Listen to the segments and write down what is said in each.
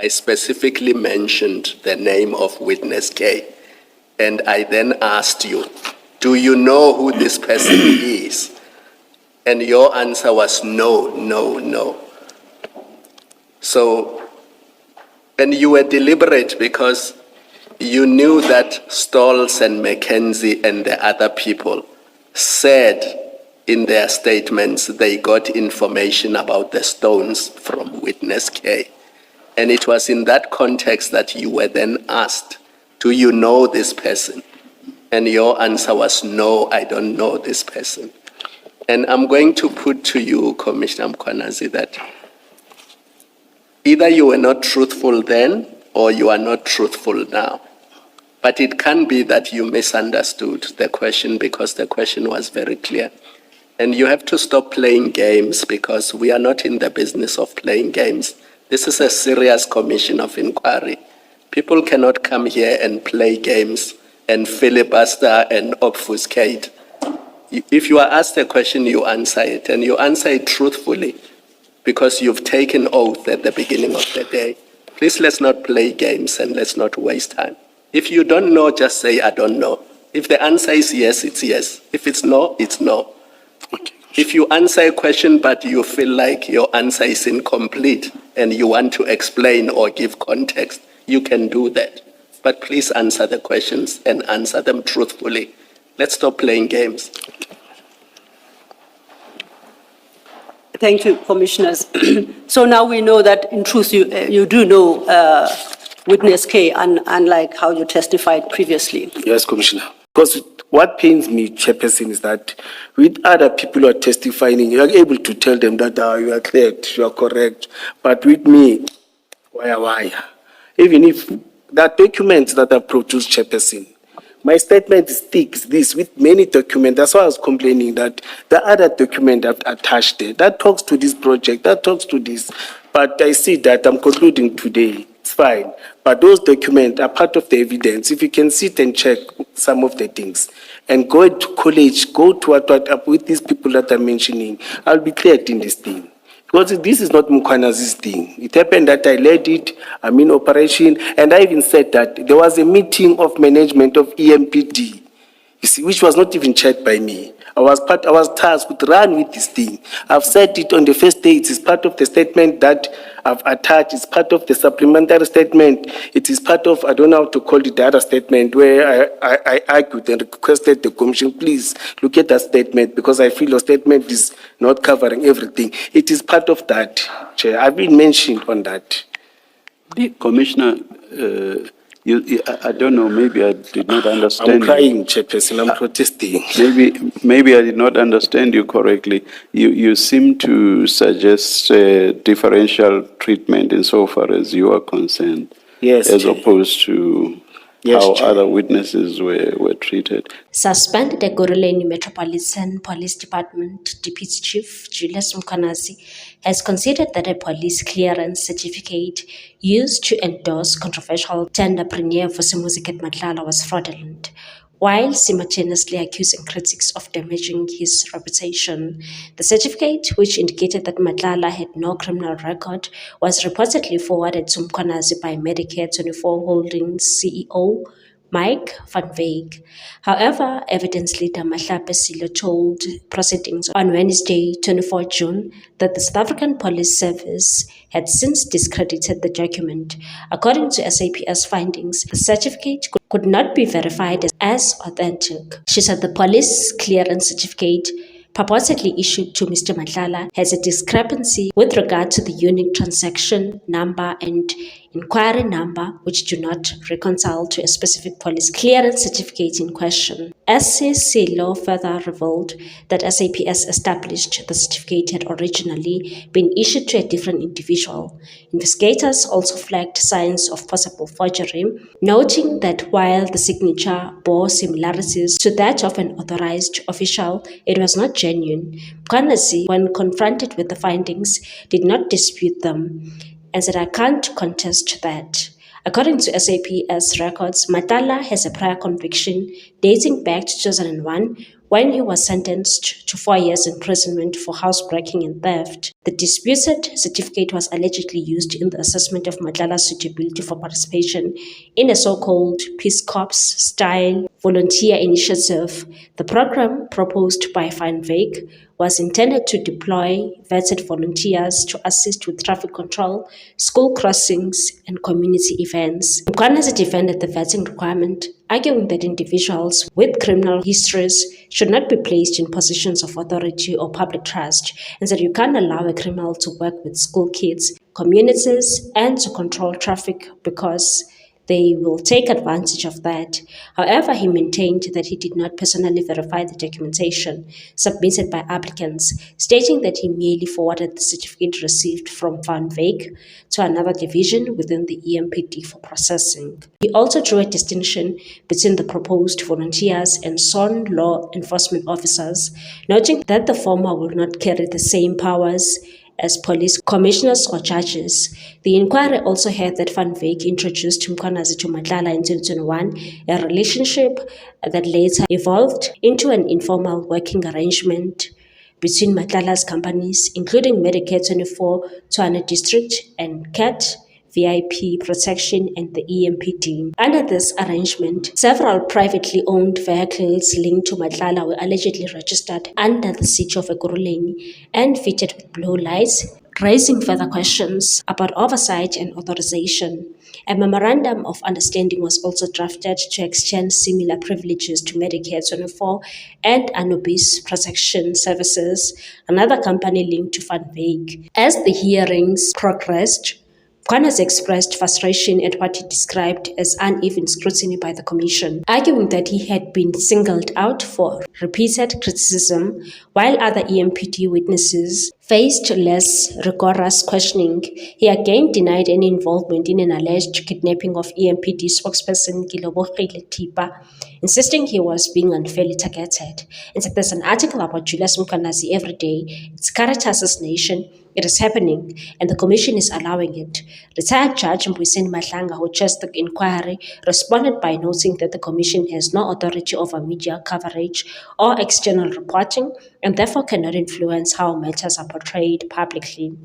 I specifically mentioned the name of witness K. And I then asked you, do you know who this person is? And your answer was no, no, no. So, and you were deliberate because you knew that Stolz and McKenzie and the other people said in their statements they got information about the stones from witness K. And it was in that context that you were then asked, do you know this person? And your answer was, no, I don't know this person. And I'm going to put to you, Commissioner Mkhwanazi, that either you were not truthful then or you are not truthful now. But it can be that you misunderstood the question because the question was very clear. And you have to stop playing games because we are not in the business of playing games. This is a serious commission of inquiry. People cannot come here and play games and filibuster and obfuscate. If you are asked a question, you answer it, and you answer it truthfully because you've taken oath at the beginning of the day. Please, let's not play games and let's not waste time. If you don't know, just say, I don't know. If the answer is yes, it's yes. If it's no, it's no. Okay. If you answer a question but you feel like your answer is incomplete and you want to explain or give context, you can do that. But please answer the questions and answer them truthfully. Let's stop playing games. Thank you, commissioners. So now we know that in truth you do know witness K, unlike how you testified previously. Yes, Commissioner. Because what pains me, Chairperson, is that with other people who are testifying, you are able to tell them that you are correct, you are correct. But with me, why? Even if there are documents that are produced, Chairperson, my statement sticks this with many documents. That's why I was complaining that the other document I've attached there, that talks to this project, that talks to this. But I see that I'm concluding today. It's fine. But those documents are part of the evidence. If you can sit and check some of the things and go to college, go to what with these people that I'm mentioning, I'll be cleared in this thing. Because this is not Mkhwanazi's thing. It happened that I led it, I'm in operation, and I even said that there was a meeting of management of EMPD, you see, which was not even chaired by me. I was tasked to run with this thing. I've said it on the first day. It is part of the statement that I've attached. It's part of the supplementary statement. It is part of, I don't know how to call it, the other statement where I argued and requested the commission, please look at that statement because I feel the statement is not covering everything. It is part of that, Chair. I've been mentioned on that. Commissioner, I don't know, maybe I did not understand. I'm crying, Chairperson, I'm protesting. Maybe I did not understand you correctly. You seem to suggest differential treatment insofar as you are concerned, yes, as opposed to how Chair. other witnesses were treated. Suspended the Ekurhuleni Metropolitan Police Department Deputy Chief Julius Mkhwanazi has considered that a police clearance certificate used to endorse controversial tender Premier Vusimuzi Matlala was fraudulent, while simultaneously accusing critics of damaging his reputation. The certificate, which indicated that Matlala had no criminal record, was reportedly forwarded to Mkhwanazi by Medicare 24 Holdings CEO Mike van Wyk. However, evidence leader Mahlape Silo told proceedings on Wednesday, 24 June, that the South African Police Service had since discredited the document. According to SAPS findings, the certificate could not be verified as authentic. She said the police clearance certificate purportedly issued to Mr. Matlala has a discrepancy with regard to the unique transaction number and inquiry number, which do not reconcile to a specific police clearance certificate in question. SCC law further revealed that SAPS established the certificate had originally been issued to a different individual. Investigators also flagged signs of possible forgery, noting that while the signature bore similarities to that of an authorized official, it was not genuine. Mkhwanazi, when confronted with the findings, did not dispute them and said, "I can't contest that." According to SAPS records, Matlala has a prior conviction dating back to 2001, when he was sentenced to 4 years imprisonment for housebreaking and theft. The disputed certificate was allegedly used in the assessment of Matlala's suitability for participation in a so-called Peace Corps-style volunteer initiative. The program proposed by Van Wyk was intended to deploy vetted volunteers to assist with traffic control, school crossings, and community events. Mkhwanazi defended the vetting requirement, arguing that individuals with criminal histories should not be placed in positions of authority or public trust, and that you can't allow a criminal to work with school kids, communities, and to control traffic because they will take advantage of that. However, he maintained that he did not personally verify the documentation submitted by applicants, stating that he merely forwarded the certificate received from Van Wyk to another division within the EMPD for processing. He also drew a distinction between the proposed volunteers and sworn law enforcement officers, noting that the former will not carry the same powers as police commissioners or judges. The inquiry also heard that Van Wyk introduced Mkhwanazi to Matlala in 2021, a relationship that later evolved into an informal working arrangement between Matlala's companies, including Medicare 24, Tshwane District, and CAT, VIP Protection, and the EMPD. Under this arrangement, several privately owned vehicles linked to Matlala were allegedly registered under the siege of Ekurhuleni and fitted with blue lights, raising further questions about oversight and authorization. A memorandum of understanding was also drafted to extend similar privileges to Medicare 24 and Anubis Protection Services, another company linked to Van Wyk. As the hearings progressed, Mkhwanazi expressed frustration at what he described as uneven scrutiny by the Commission, arguing that he had been singled out for repeated criticism, while other EMPD witnesses faced less rigorous questioning. He again denied any involvement in an alleged kidnapping of EMPD spokesperson Kilobogile Tipa, insisting he was being unfairly targeted. In fact, there's an article about Julius Mkhwanazi every day. It's character assassination. It is happening, and the Commission is allowing it. Retired Judge Mbuyiseni Mahlanga, who chairs the inquiry, responded by noting that the Commission has no authority over media coverage or external reporting, and therefore cannot influence how matters are portrayed publicly.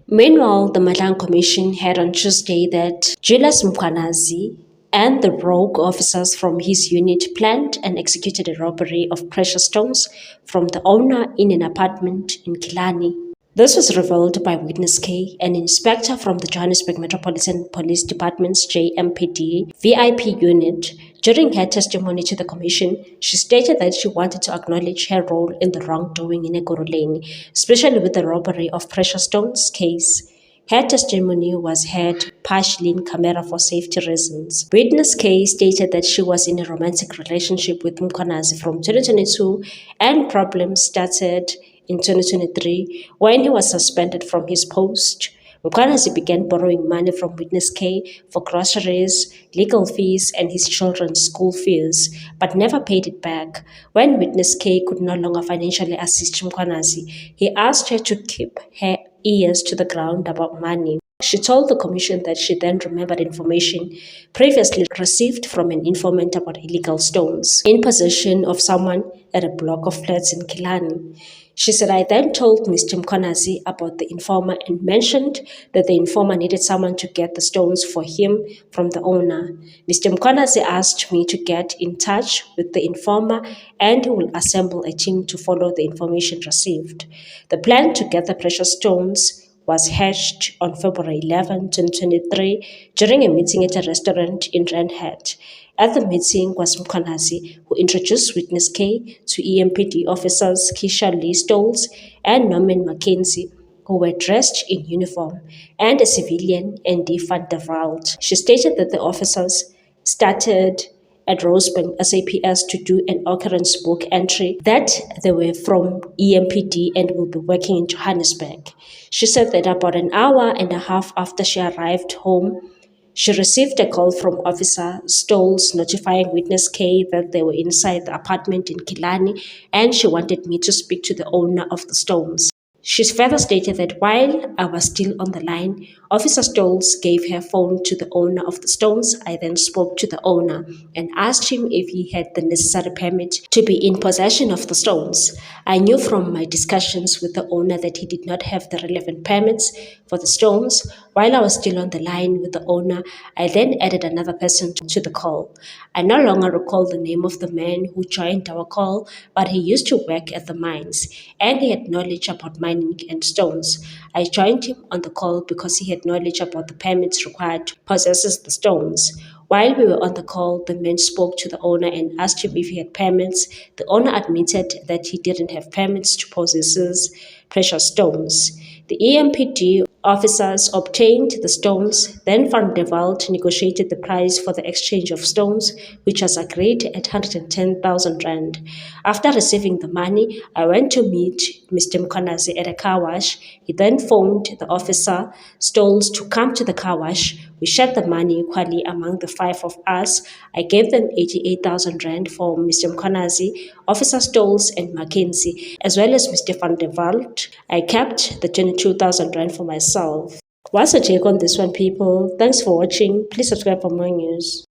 Meanwhile, the Madlang Commission had on Tuesday that Julius Mkhwanazi and the rogue officers from his unit planned and executed a robbery of precious stones from the owner in an apartment in Killarney. This was revealed by Witness K, an inspector from the Johannesburg Metropolitan Police Department's JMPD VIP unit. During her testimony to the Commission, she stated that she wanted to acknowledge her role in the wrongdoing in Ekurhuleni, especially with the robbery of precious stones case. Her testimony was heard partially in camera for safety reasons. Witness K stated that she was in a romantic relationship with Mkhwanazi from 2022 and problems started in 2023 when he was suspended from his post. Mkhwanazi began borrowing money from Witness K for groceries, legal fees, and his children's school fees, but never paid it back. When Witness K could no longer financially assist Mkhwanazi, he asked her to keep her ears to the ground about money. She told the Commission that she then remembered information previously received from an informant about illegal stones in possession of someone at a block of flats in Killarney. She said, I then told Mr. Mkhwanazi about the informer and mentioned that the informer needed someone to get the stones for him from the owner. Mr. Mkhwanazi asked me to get in touch with the informer and he will assemble a team to follow the information received. The plan to get the precious stones was hatched on February 11, 2023 during a meeting at a restaurant in Randhead. At the meeting was Mkhwanazi, who introduced Witness K to EMPD officers Keisha Lee Stolz and Norman Mackenzie, who were dressed in uniform, and a civilian, Andy van der Walt. She stated that the officers started at Rosebank SAPS to do an occurrence book entry that they were from EMPD and will be working in Johannesburg. She said that about an hour and a half after she arrived home, she received a call from Officer Stolz notifying Witness K that they were inside the apartment in Killarney and she wanted me to speak to the owner of the stones. She further stated that while I was still on the line, Officer Stolz gave her phone to the owner of the stones. I then spoke to the owner and asked him if he had the necessary permit to be in possession of the stones. I knew from my discussions with the owner that he did not have the relevant permits for the stones. While I was still on the line with the owner, I then added another person to the call. I no longer recall the name of the man who joined our call, but he used to work at the mines and he had knowledge about mining and stones. I joined him on the call because he had knowledge about the permits required to possess the stones. While we were on the call, the man spoke to the owner and asked him if he had permits. The owner admitted that he didn't have permits to possess precious stones. The EMPD officers obtained the stones, then Van der Walt negotiated the price for the exchange of stones, which was agreed at 110,000 rand. After receiving the money, I went to meet Mr. Mkhwanazi at a car wash. He then phoned the officer Stolz to come to the car wash. We shared the money equally among the five of us. I gave them 88,000 rand for Mr. Mkhwanazi, Officer Stolz and Mackenzie, as well as Mr. Van der Walt. I kept the 22,000 rand for myself. What's your take on this one, people? Thanks for watching. Please subscribe for more news.